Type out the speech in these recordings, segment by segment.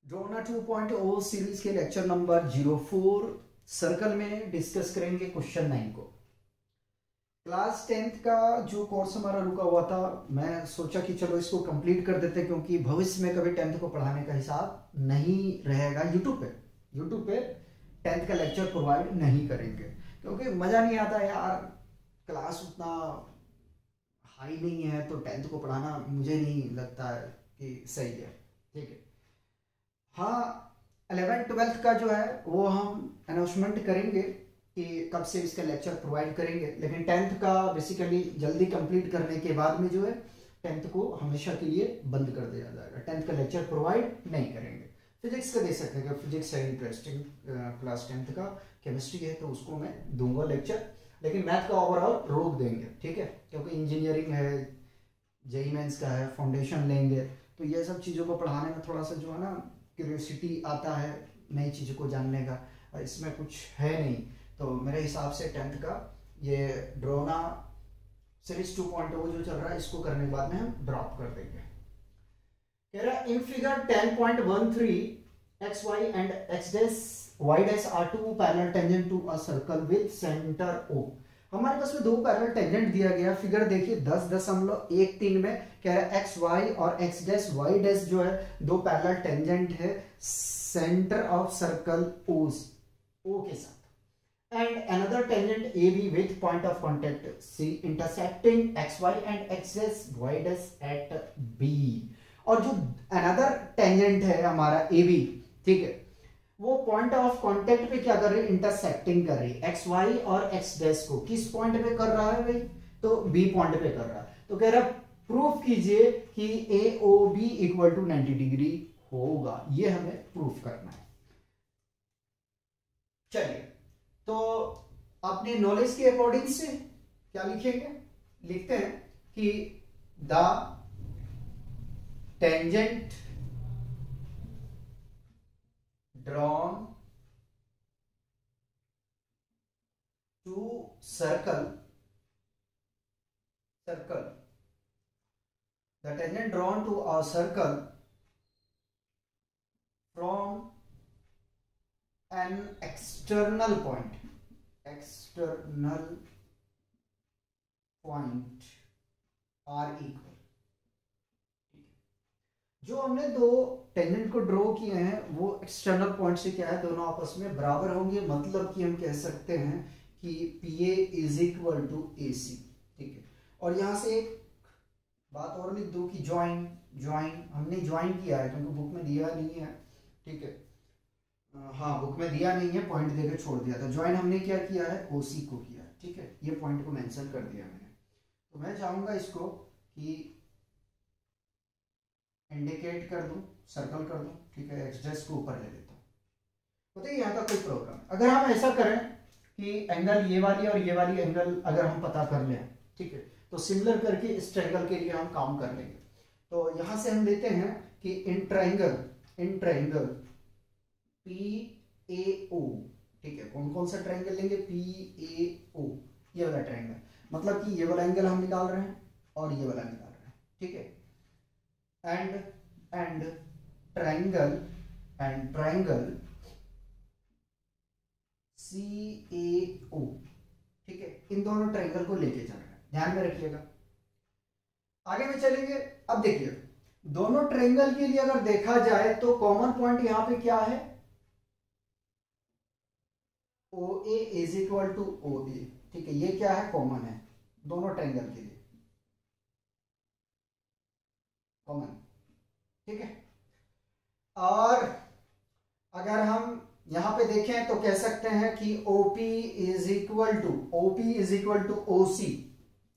Drona 2.0 series के lecture number 04 circle में discuss करेंगे क्वेश्चन 9 को। क्लास 10th का जो कोर्स हमारा रुका हुआ था, मैं सोचा कि चलो इसको कंप्लीट कर देते हैं, क्योंकि भविष्य में कभी 10th को पढ़ाने का हिसाब नहीं रहेगा। यूट्यूब पे 10th का लेक्चर प्रोवाइड नहीं करेंगे, क्योंकि मजा नहीं आता यार। क्लास उतना हाई नहीं है तो 10th को पढ़ाना मुझे नहीं लगता है कि सही है। ठीक है, हाँ 11th-12th का जो है वो हम अनाउंसमेंट करेंगे कि कब से इसका लेक्चर प्रोवाइड करेंगे, लेकिन 10th का बेसिकली जल्दी कंप्लीट करने के बाद में जो है 10th को हमेशा के लिए बंद कर दिया जाएगा। 10th का लेक्चर प्रोवाइड नहीं करेंगे। फिजिक्स का दे सकते हैं, फिजिक्स है इंटरेस्टिंग क्लास 10th का। केमिस्ट्री है तो उसको मैं दूंगा लेक्चर, लेकिन मैथ का ओवरऑल रोक देंगे। ठीक है, क्योंकि इंजीनियरिंग है, जेईई मेंस का है, फाउंडेशन लेंगे, तो ये सब चीज़ों को पढ़ाने में थोड़ा सा जो है ना क्यूरियोसिटी आता है नई चीज़ों को जानने का, और इसमें कुछ है नहीं। तो मेरे हिसाब से 10th का ये ड्रोना सीरीज 2.0 जो चल रहा है, इसको करने के बाद में हम ड्रॉप कर देंगे। कह रहा in figure 10.13 X Y and X dash Y dash are two parallel tangent to a circle with centre O. हमारे पास में दो पैरेलल टेंजेंट दिया गया। फिगर देखिए 10.13 में कह रहा है एक्स वाई और एक्स डैश वाई डैश जो है दो पैरेलल टेंजेंट है सेंटर ऑफ सर्कल ओ के साथ, and another tangent A B with point of contact C intersecting X Y and X dash Y dash at B. और जो another tangent है हमारा ए बी, ठीक है, वो पॉइंट ऑफ कांटेक्ट पे क्या कर रही है, इंटरसेक्टिंग कर रही है एक्स वाई और एक्स डैश को। किस पॉइंट पे कर रहा है भाई, तो बी पॉइंट पे कर रहा है। तो कह रहा है प्रूफ कीजिए कि A O B equal to 90 degree होगा। ये हमें प्रूफ करना है। चलिए, तो अपने नॉलेज के अकॉर्डिंग से क्या लिखेंगे, लिखते हैं कि the tangent drawn to circle the tangent drawn to a circle from an external point are equal। जो हमने दो टेंजेंट को ड्रॉ किए हैं वो एक्सटर्नल पॉइंट से क्या है, दोनों आपस में बराबर होंगे। मतलब कि हम कह सकते हैं कि PA is equal to AC। ठीक है, और यहां से एक बात और लिख दो कि ज्वाइन हमने ज्वाइन किया है, क्योंकि बुक में दिया नहीं है। ठीक है, हाँ बुक में दिया नहीं है, पॉइंट देकर छोड़ दिया था। ज्वाइन हमने क्या किया है, OC को किया है। ठीक है, ये पॉइंट को मेंशन कर दिया मैंने। तो मैं चाहूंगा इसको कि इंडिकेट कर दूं, सर्कल कर दूं। ठीक है, एक्स डैश को ऊपर ले लेता हूं। बताइए यहाँ का कोई प्रॉब्लम। अगर हम ऐसा करें कि एंगल ये वाली और ये वाली एंगल अगर हम पता कर लें, ठीक है, तो सिमिलर करके इस ट्रायंगल के लिए हम काम कर लेंगे। तो यहां से हम लेते हैं कि इन ट्रायंगल PAO। ठीक है, कौन कौन सा ट्रायंगल लेंगे, PAO, ये वाला ट्रायंगल। मतलब कि ये वाला एंगल हम निकाल रहे हैं और ये वाला निकाल रहे हैं। ठीक है, and triangle CAO। ठीक है, इन दोनों ट्रायंगल को लेके चल रहे हैं, ध्यान में रखिएगा। आगे में चलेंगे। अब देखिए दोनों ट्रायंगल के लिए अगर देखा जाए तो कॉमन पॉइंट यहां पे क्या है, OA is equal to OA। ठीक है, ये क्या है, कॉमन है दोनों ट्रायंगल के लिए, कॉमन। ठीक है, और अगर हम यहां पे देखें तो कह सकते हैं कि OP is equal to OC।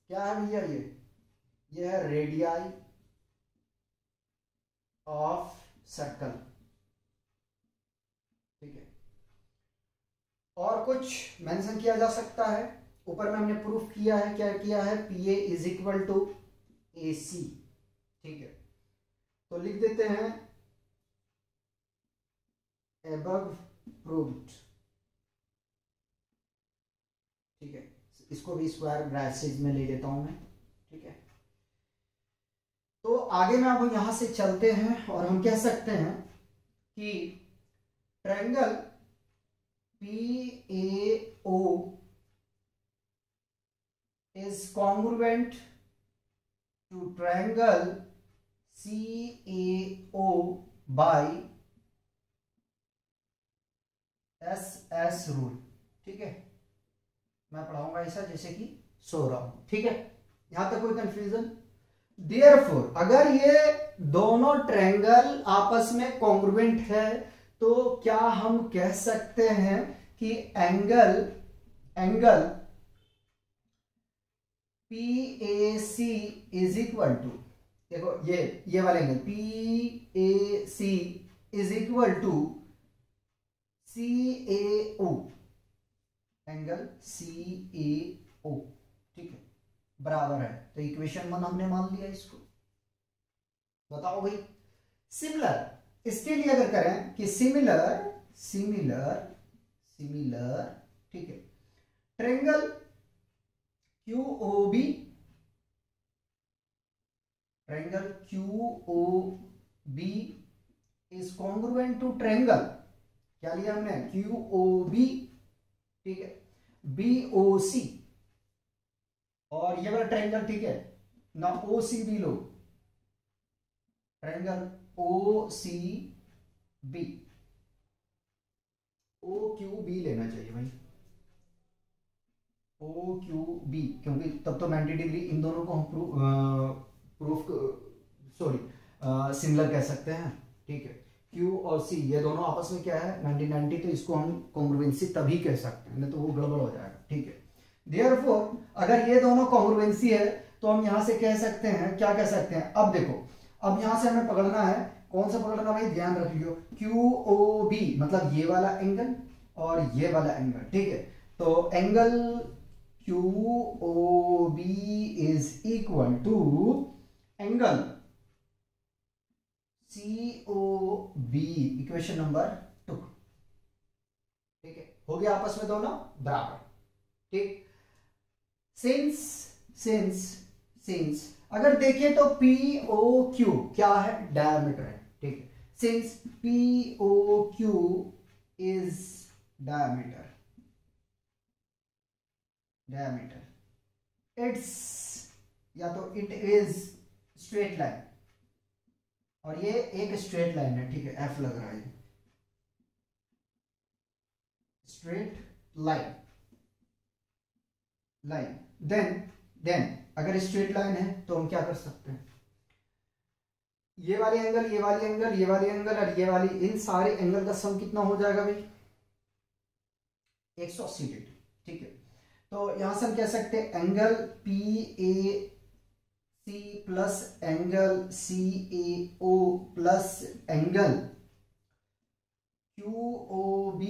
क्या है भैया, ये है रेडियाई ऑफ सर्कल। ठीक है, और कुछ मेंशन किया जा सकता है। ऊपर में हमने प्रूफ किया है, क्या किया है, PA is equal to AC। ठीक है, तो लिख देते हैं above proved। ठीक है, इसको भी स्क्वायर ब्रैकेट में ले लेता हूं मैं। ठीक है, तो आगे में अब हम यहां से चलते हैं और हम कह सकते हैं कि triangle PAO is congruent to triangle CAO by SS rule। ठीक है, मैं पढ़ाऊंगा ऐसा जैसे कि सो रहा हूं। ठीक है, यहां तक कोई कंफ्यूजन? देयरफॉर अगर ये दोनों ट्रायंगल आपस में कॉन्ग्रुएंट है तो क्या हम कह सकते हैं कि angle PAC is equal to, देखो ये वाला angle PAC is equal to CAO, angle CAO। ठीक है, बराबर है। तो इक्वेशन 1 हमने मान लिया इसको। बताओ भाई, सिमिलर इसके लिए अगर करें कि सिमिलर, ठीक है, triangle QOB, triangle QOB is congruent to triangle, क्या लिया हमने, QOB, ठीक है, BOC, और ये वाला ट्रायंगल, ठीक है ना, OCB लो, ट्रायंगल OCB, OQB लेना चाहिए भाई, OQB, क्योंकि तब तो 90 डिग्री इन दोनों को हम सिमिलर कह सकते हैं। ठीक है, Q और C ये दोनों आपस में क्या है, 90-90, तो इसको हम कॉन्ग्रुएंसी तभी कह सकते हैं, नहीं तो वो गड़बड़ हो जाएगा। ठीक है, देयरफॉर अगर ये दोनों कॉन्ग्रुएंसी है तो हम यहां से कह सकते हैं, क्या कह सकते हैं, अब देखो, अब यहां से हमें पकड़ना है, कौन सा पकड़ना भाई, ध्यान रख लियो, QOB मतलब ये वाला एंगल और ये वाला एंगल। ठीक है, तो angle QOB is equal to angle COB, equation number 2। ठीक है, हो गया आपस में दोनों बराबर। ठीक, सिंस अगर देखें तो POQ क्या है, डायमीटर है। ठीक है, since POQ is diameter, it's, या तो इट इज स्ट्रेट लाइन, और ये एक स्ट्रेट लाइन है। ठीक है, F लग रहा है, स्ट्रेट लाइन, देन अगर स्ट्रेट लाइन है तो हम क्या कर सकते हैं, ये वाले एंगल, ये वाले एंगल, ये वाले एंगल और ये वाली, इन सारे एंगल का सम कितना हो जाएगा भाई, 180 डिग्री। ठीक है, तो यहां से हम कह सकते हैं angle PAC plus angle CAO plus angle QOB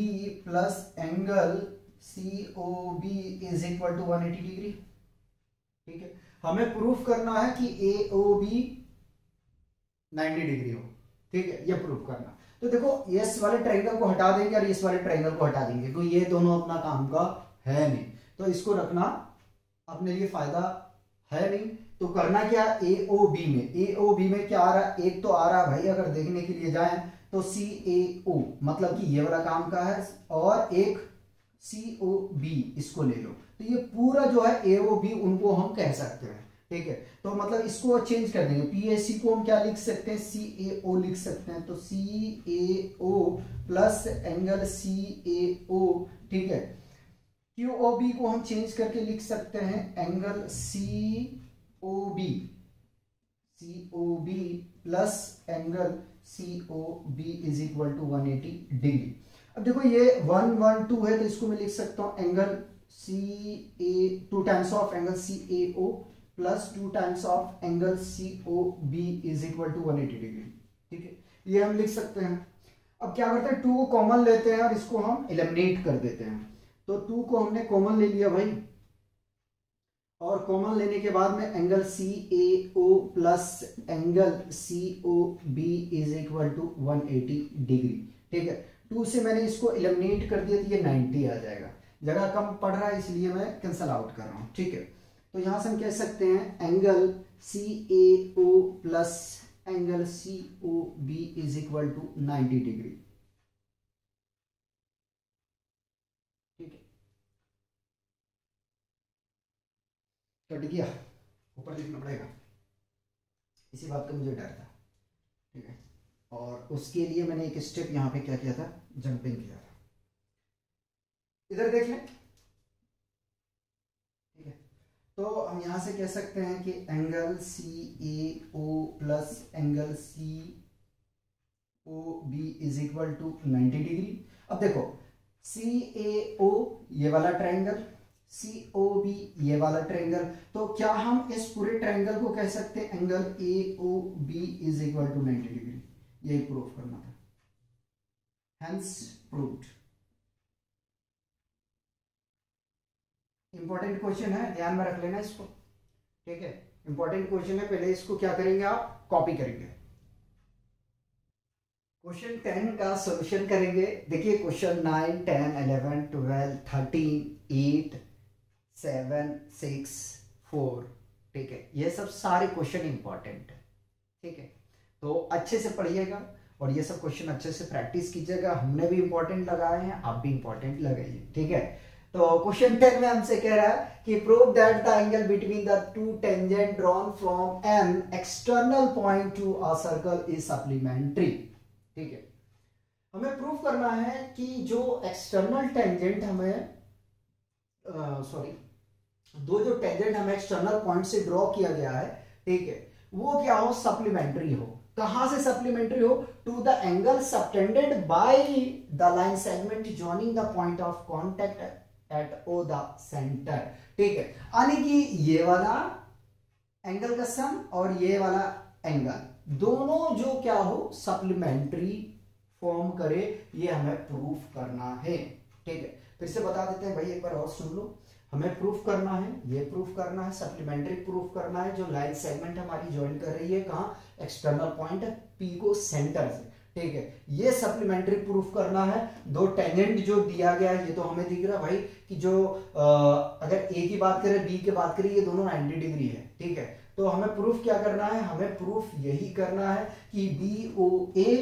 plus angle COB is equal to 180 degree. ठीक है, हमें प्रूफ करना है कि AOB 90 डिग्री हो। ठीक है, ये प्रूफ करना। तो देखो, इस वाले ट्रायंगल को हटा देंगे और इस वाले ट्रायंगल को हटा देंगे, क्योंकि ये दोनों अपना काम का है नहीं, तो इसको रखना अपने लिए फायदा है नहीं। तो करना क्या, AOB में क्या आ रहा है, एक तो आ रहा है भाई, अगर देखने के लिए जाएं तो CAO, मतलब कि ये वाला काम का है, और एक COB, इसको ले लो, तो ये पूरा जो है AOB उनको हम कह सकते हैं। ठीक है, तो मतलब इसको चेंज कर देंगे, PAC को हम क्या लिख सकते हैं, CAO लिख सकते हैं, तो CAO प्लस एंगल CAO। ठीक है, QOB को हम चेंज करके लिख सकते हैं angle COB plus angle COB is equal to 180 degree. अब देखो, ये 1 1 2 है, तो इसको मैं लिख सकता हूं angle two times of angle CAO plus 2 times of angle COB is equal to 180 degree. ठीक है, ये हम लिख सकते हैं। अब क्या करते हैं, 2 को कॉमन लेते हैं और इसको हम एलिमिनेट कर देते हैं। तो 2 को हमने कॉमन ले लिया भाई, और कॉमन लेने के बाद में angle CAO plus angle COB is equal to 180 degree. ठीक है, 2 से मैंने इसको एलिमिनेट कर दिया, तो ये 90 आ जाएगा, जगह कम पड़ रहा है इसलिए मैं कैंसल आउट कर रहा हूं। ठीक है, तो यहां से हम कह सकते हैं angle CAO plus angle C O B is equal to 90 degree. ठीक है, कट गया, ऊपर लिखना पड़ेगा, इसी बात का मुझे डर था। ठीक है, और उसके लिए मैंने एक स्टेप यहाँ पे क्या किया था, जंपिंग किया था। इधर देख लें। ठीक है, तो हम यहां से कह सकते हैं कि angle C A O plus angle C O B is equal to 90 degree. अब देखो सी ए ओ ये वाला ट्रायंगल, सी ओ बी ये वाला ट्रायंगल, तो क्या हम इस पूरे ट्रायंगल को कह सकते हैं angle A O B is equal to 90 degree? यही प्रूफ करना था, हेंस प्रूव्ड। इंपॉर्टेंट क्वेश्चन है, ध्यान में रख लेना इसको। ठीक है, इंपॉर्टेंट क्वेश्चन है, पहले इसको क्या करेंगे आप, कॉपी करेंगे। क्वेश्चन 10 का सॉल्यूशन करेंगे। देखिए क्वेश्चन 9, 10, 11, 12, 13, 8, 7, 6, 4। ठीक है, ये सब सारे क्वेश्चन इंपॉर्टेंट है। ठीक है, तो अच्छे से पढ़िएगा और ये सब क्वेश्चन अच्छे से प्रैक्टिस कीजिएगा। हमने भी इंपॉर्टेंट लगाए हैं, आप भी इंपॉर्टेंट लगाइए। ठीक है, तो क्वेश्चन 10 में हमसे कह रहा है कि prove that the angle between the two tangent drawn from an external point to a circle is supplementary. ठीक है, हमें प्रूव करना है कि जो एक्सटर्नल टेंजेंट हमें दो जो टेंजेंट हमें एक्सटर्नल पॉइंट से ड्रॉ किया गया है, ठीक है, वो क्या हो, सप्लीमेंट्री हो। कहां से सप्लीमेंट्री हो, to the angle subtended by the line segment joining the point of contact at O the centre. ठीक है, यानी कि ये वाला एंगल का सम और ये वाला एंगल दोनों जो क्या हो, सप्लीमेंट्री फॉर्म करे, ये हमें प्रूफ करना है। ठीक है, फिर से बता देते हैं भाई, एक बार और सुन लो। हमें प्रूफ करना है, ये प्रूफ करना है, सप्लीमेंट्री प्रूफ करना है, जो लाइन सेगमेंट हमारी ज्वाइन कर रही है कहां, एक्सटर्नल पॉइंट पी को सेंटर से। ठीक है, ये सप्लीमेंट्री प्रूफ करना है। दो टेंजेंट जो दिया गया है, ये तो हमें दिख रहा है भाई कि जो अगर ए की बात करें, बी की बात करें, ये दोनों 90 डिग्री है। ठीक है, तो हमें प्रूफ क्या करना है, हमें प्रूफ यही करना है कि B O A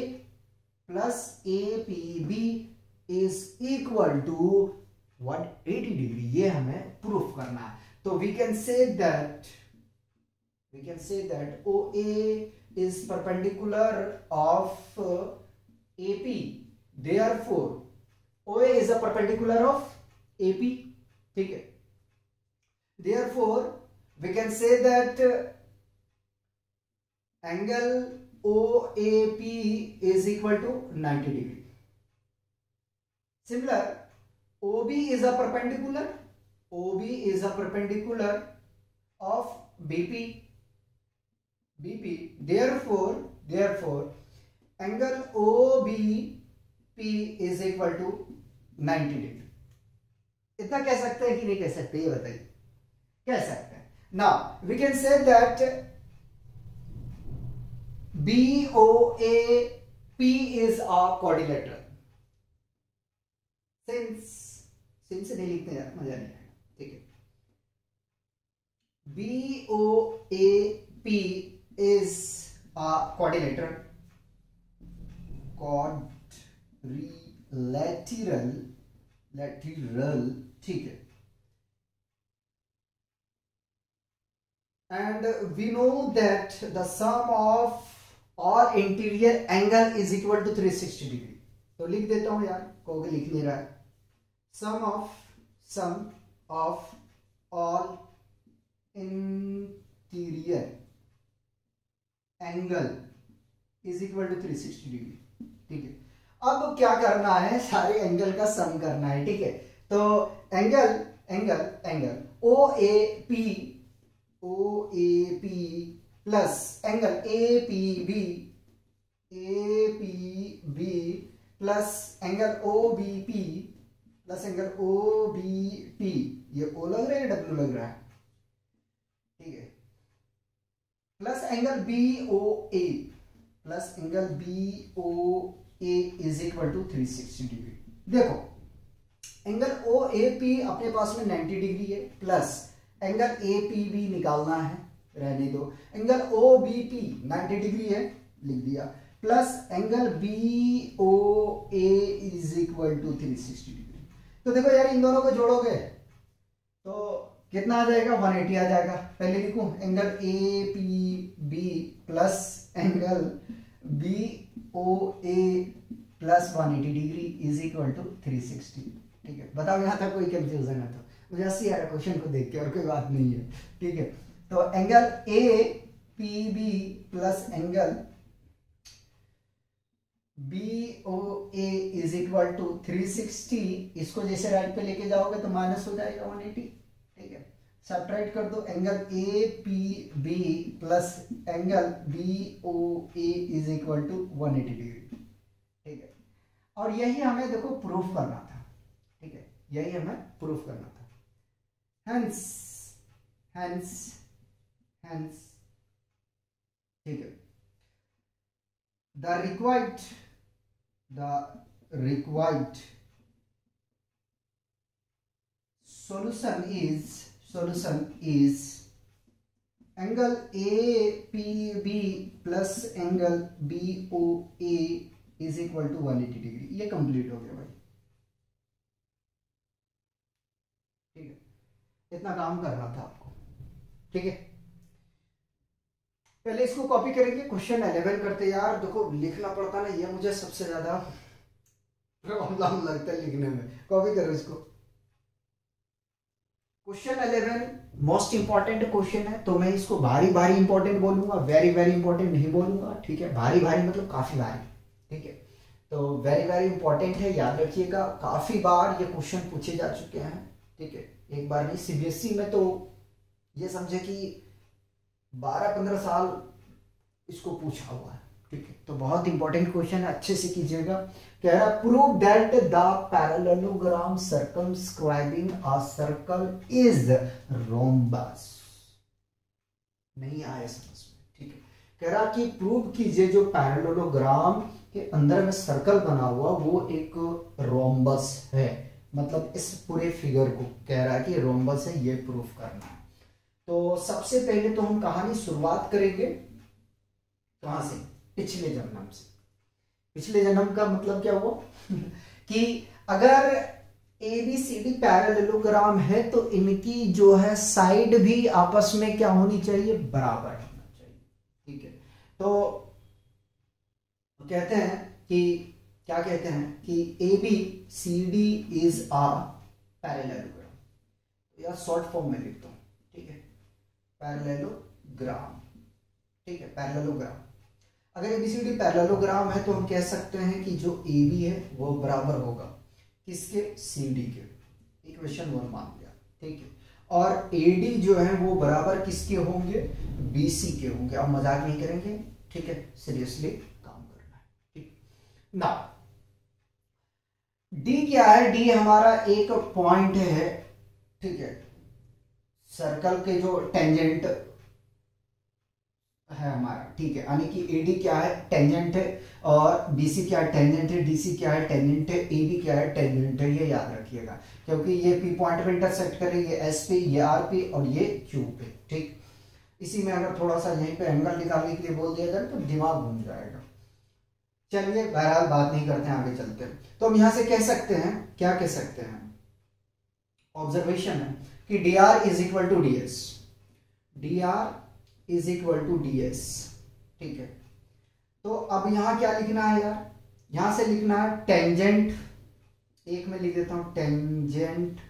plus A P B is equal to 180 degree, ये हमें प्रूफ करना है। तो we can say that O A is perpendicular of AP, therefore OA is a perpendicular of AP. ठीक है, therefore we can say that angle OAP is equal to 90 degree. Similar, OB is a perpendicular of BP. Therefore angle OBP is equal to 90 degree. इतना कह सकते हैं कि नहीं कह सकते, ये बताइए। कह सकते हैं। Now we can say that BOAP is a quadrilateral। Since नहीं लिखते यार, मजा नहीं आएगा। ठीक है, BOAP is a quadrilateral, ठीक है, and we know that the sum of all interior angle is equal to 360 degree. तो लिख देता हूं यार, कहोगे लिख नहीं रहा है। sum of all interior angle is equal to 360 degree. ठीक है, अब क्या करना है, सारे एंगल का सम करना है। ठीक है, तो angle OAP plus angle APB plus angle OBP plus angle OBP, ये O लग रहा है, W लग रहा है। ठीक है, plus angle BOA is equal to 360 degree. देखो एंगल OAP अपने पास में 90 डिग्री है, प्लस एंगल APB निकालना है। रहने दो। Angle O B P 90 degree है, लिख दिया, plus angle B O A is equal to 360 degree. तो देखो यार इन दोनों को जोड़ोगे तो कितना आ जाएगा, 180 आ जाएगा। पहले लिखूं angle A P B plus angle B O A plus 180 degree is equal to 360। ठीक है, बताओ यहाँ तक कोई कंफ्यूजन है तो? मुझे हंसी आ रहा क्वेश्चन को देख के, और कोई बात नहीं है। ठीक है, तो angle A P B plus angle B O A is equal to 360, इसको जैसे राइट पे लेके जाओगे तो माइनस हो जाएगा 180। ठीक है, सब्ट्रैक्ट कर दो, angle A P B plus angle B O A is equal to 180 degree. ठीक है, और यही हमें देखो प्रूफ करना था। ठीक है, यही हमें प्रूफ करना था। हेंस हेंस हेंस ठीक है, the required solution is angle APB plus angle BOA is equal to 180 degree. ये कंप्लीट हो गया भाई। ठीक है, इतना काम करना था आपको। ठीक है, पहले इसको कॉपी करेंगे, क्वेश्चन 11 करते। यार देखो लिखना पड़ता ना, ये मुझे सबसे ज्यादा प्रॉब्लम लगता है लिखने में। कॉपी करो इसको। क्वेश्चन 11 मोस्ट इंपॉर्टेंट क्वेश्चन है, तो मैं इसको भारी भारी इंपॉर्टेंट बोलूंगा, वेरी वेरी इंपॉर्टेंट नहीं बोलूंगा। ठीक है, भारी भारी मतलब काफी भारी। ठीक है, तो वेरी वेरी इंपॉर्टेंट है, याद रखिएगा। काफी बार ये क्वेश्चन पूछे जा चुके हैं। ठीक है, एक बार नहीं, सीबीएसई में तो ये समझे कि 12-15 साल इसको पूछा हुआ है। ठीक है, तो बहुत इंपॉर्टेंट क्वेश्चन है, अच्छे से कीजिएगा। कह रहा prove that the parallelogram circumscribing a circle is rhombus. नहीं आया समझ में? ठीक है, कह रहा कि प्रूव कीजिए जो पैरेललोग्राम के अंदर में सर्कल बना हुआ वो एक रोम्बस है। मतलब इस पूरे फिगर को कह रहा है कि रोम्बस है, ये प्रूफ करना है। तो सबसे पहले तो हम कहानी शुरुआत करेंगे कहां से, पिछले जन्म से। पिछले जन्म का मतलब क्या हुआ कि अगर ABCD पैरेललोग्राम है तो इनकी जो है साइड भी आपस में क्या होनी चाहिए, बराबर होना चाहिए। ठीक है, तो कहते हैं कि क्या कहते हैं कि ABCD इज अ पैरेललोग्राम, या शॉर्ट फॉर्म में लिखता हूं। ठीक है, पैरेललोग्राम। ठीक है, पैरेललोग्राम। अगर ABCD पैरेललोग्राम है तो हम कह सकते हैं कि जो AB है वो बराबर होगा किसके, CD के। इक्वेशन 1 मान लिया। ठीक है, और AD जो है वो बराबर किसके होंगे, BC के होंगे। अब मजाक नहीं करेंगे। ठीक है, सीरियसली काम करना है। ठीक ना, D क्या है, D हमारा एक पॉइंट है। ठीक है, सर्कल के जो टेंजेंट है हमारा। ठीक है, यानी कि AD क्या है, टेंजेंट है, और BC क्या है, टेंजेंट है, DC क्या है, टेंजेंट है, AB क्या है, टेंजेंट है। ये याद रखिएगा, क्योंकि ये P पॉइंट पे इंटरसेक्ट करे, ये S पे, ये R पे, और ये Q पे। ठीक, इसी में अगर थोड़ा सा यहीं पे एंगल निकालने के लिए बोल दिया जाए तो दिमाग घूम जाएगा। चलिए बहरहाल बात नहीं करते हैं, आगे चलते हैं। तो हम यहां से कह सकते हैं, क्या कह सकते हैं, ऑब्जर्वेशन है कि dr is equal to ds, dr is equal to ds। ठीक है, तो अब यहां क्या लिखना है यार, यहां से लिखना है टेंजेंट, एक में लिख देता हूं tangent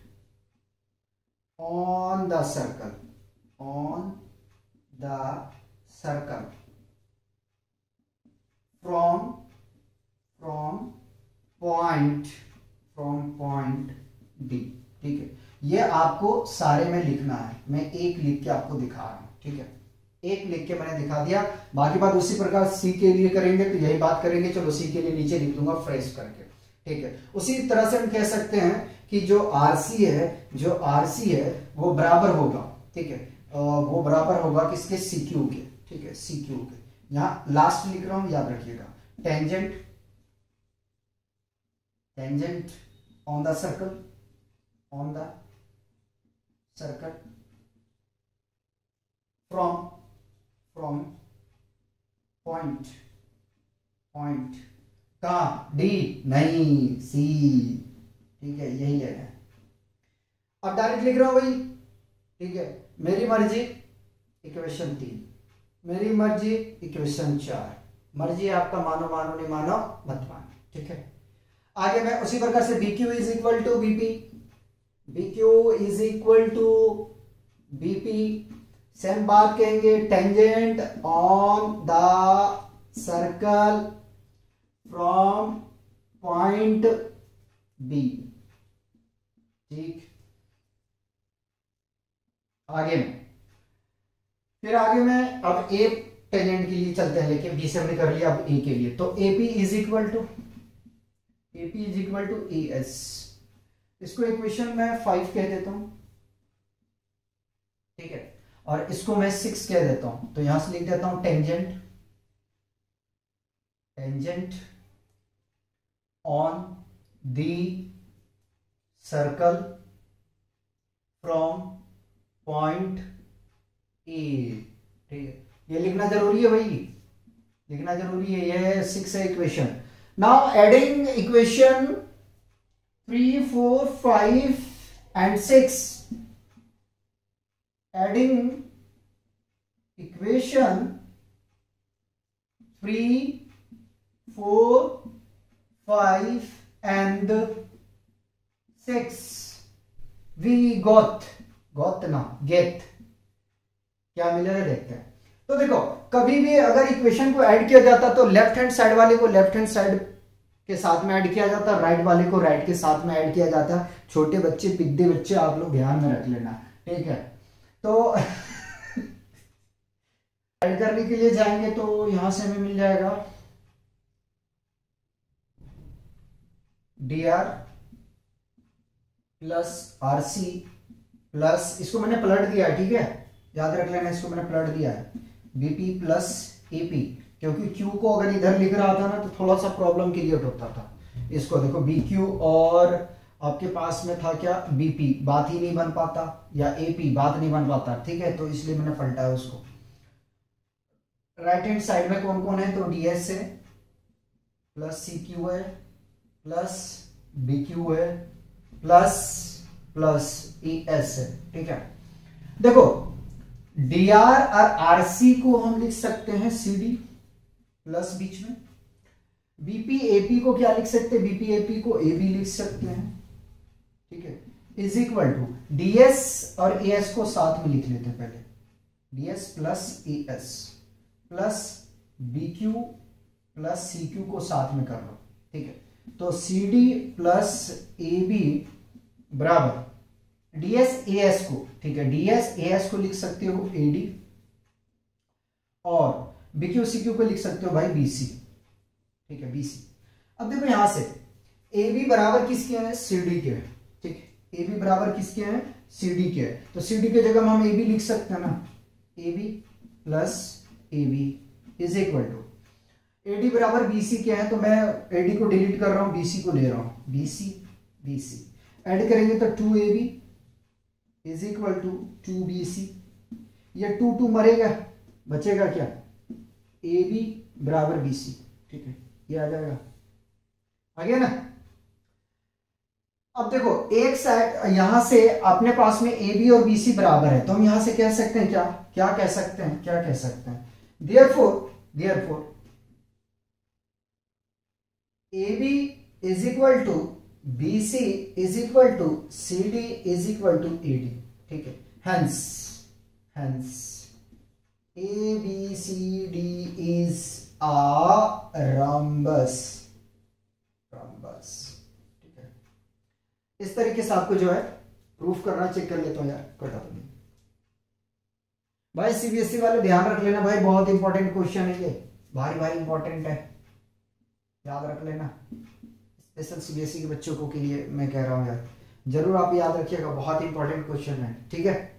on the circle, on the circle from point D. ठीक है, ये आपको सारे में लिखना है, मैं एक लिख के आपको दिखा रहा हूं। ठीक है, एक लिख के मैंने दिखा दिया, बाकी बात उसी प्रकार सी के लिए करेंगे तो यही बात करेंगे। चलो सी के लिए नीचे लिख दूंगा फ्रेश करके। ठीक है, उसी तरह से हम कह सकते हैं कि जो आरसी है वो बराबर होगा। ठीक है, वो बराबर होगा किसके, सीक्यू के। ठीक है, सीक्यू के। यहां लास्ट लिख रहा हूं, याद रखिएगा, tangent on the circle, from from point point कहाँ, डी नहीं, सी, ठीक है, यही है। अब डायरेक्ट लिख रहा हूं भाई, ठीक है। मेरी मर्जी इक्वेशन 3, मेरी मर्जी इक्वेशन 4, मर्जी आपका, मानो मानो नहीं मानो मत मानो, ठीक है। आगे मैं उसी प्रकार से B Q is equal to BP, B Q is equal to BP, same बात कहेंगे, tangent on the circle from point B, ठीक। आगे में फिर आगे में अब ए टेंजेंट के लिए चलते हैं, लेकिन बी से हमने कर लिया, अब ए के लिए तो AP is equal to A S, इसको इक्वेशन में 5 कह देता हूं, ठीक है, और इसको मैं 6 कह देता हूं, तो यहां से लिख देता हूं tangent on the circle from point A, ठीक है। ये लिखना जरूरी है भाई, लिखना जरूरी है, ये 6 है equation. Now adding equation 3, 4, 5 and 6, adding equation 3, 4, 5 and 6, we got ना get, क्या मिलेगा देखते हैं। तो देखो, कभी भी अगर इक्वेशन को ऐड किया जाता तो लेफ्ट हैंड साइड वाले को लेफ्ट हैंड साइड के साथ में ऐड किया जाता, राइट वाले को राइट के साथ में ऐड किया जाता। छोटे बच्चे, पिद्दे बच्चे, आप लोग ध्यान में रख लेना, ठीक है। तो ऐड करने के लिए जाएंगे तो यहां से हमें मिल जाएगा dr प्लस rc प्लस, इसको मैंने पलट दिया है, ठीक है, याद रख लेना, इसको मैंने पलट दिया है, bp प्लस ap, क्योंकि q को अगर इधर लिख रहा था ना तो थोड़ा सा प्रॉब्लम क्रिएट होता था। इसको देखो bq और आपके पास में था क्या, bp, बात ही नहीं बन पाता, या ap बात नहीं बन पाता, ठीक है, तो इसलिए मैंने पलटा है उसको। राइट हैंड साइड में कौन कौन है, तो ds है प्लस cq है प्लस bq है प्लस es है, ठीक है। देखो dr और rc को हम लिख सकते हैं cd प्लस बीच में, bp ap को क्या लिख सकते हैं, bp ap को ab लिख सकते हैं, ठीक है, इज इक्वल टू ds और as को साथ में लिख लेते हैं पहले, ds plus as plus bq plus cq को साथ में कर लो, ठीक है। तो cd प्लस ab बराबर ds as को, ठीक है, ds as को लिख सकते हो ad, और bq cq को लिख सकते हो भाई bc, ठीक है, bc। अब देखो यहां से ab बराबर किसके हैं, cd के, ठीक है, ab बराबर किसके हैं, cd के, तो cd के जगह हम ab लिख सकते हैं ना, ab plus ab is equal to AD बराबर BC क्या है, तो मैं AD को डिलीट कर रहा हूं, BC को ले रहा हूं, BC ऐड करेंगे तो 2AB is equal to 2BC, ये 2 मरेगा, बचेगा क्या, AB बराबर BC, ठीक है, ये आ जाएगा, आ गया ना। अब देखो एक साइड यहां से अपने पास में AB और BC बराबर है, तो हम यहां से कह सकते हैं क्या कह सकते हैं, therefore AB is equal to BC is equal to CD is equal to AD, ठीक है, hence ABCD is a rhombus, ठीक है। इस तरीके से आपको जो है प्रूफ करना, चेक कर लेता हूं यार, कटा तो नहीं भाई। सीबीएसई वाले ध्यान रख लेना भाई, बहुत इंपॉर्टेंट क्वेश्चन है ये, भारी इंपॉर्टेंट है, याद रख लेना। स्पेशल सीबीएसई के बच्चों को के लिए मैं कह रहा हूं यार, जरूर आप याद रखिएगा, बहुत इंपॉर्टेंट क्वेश्चन है, ठीक है।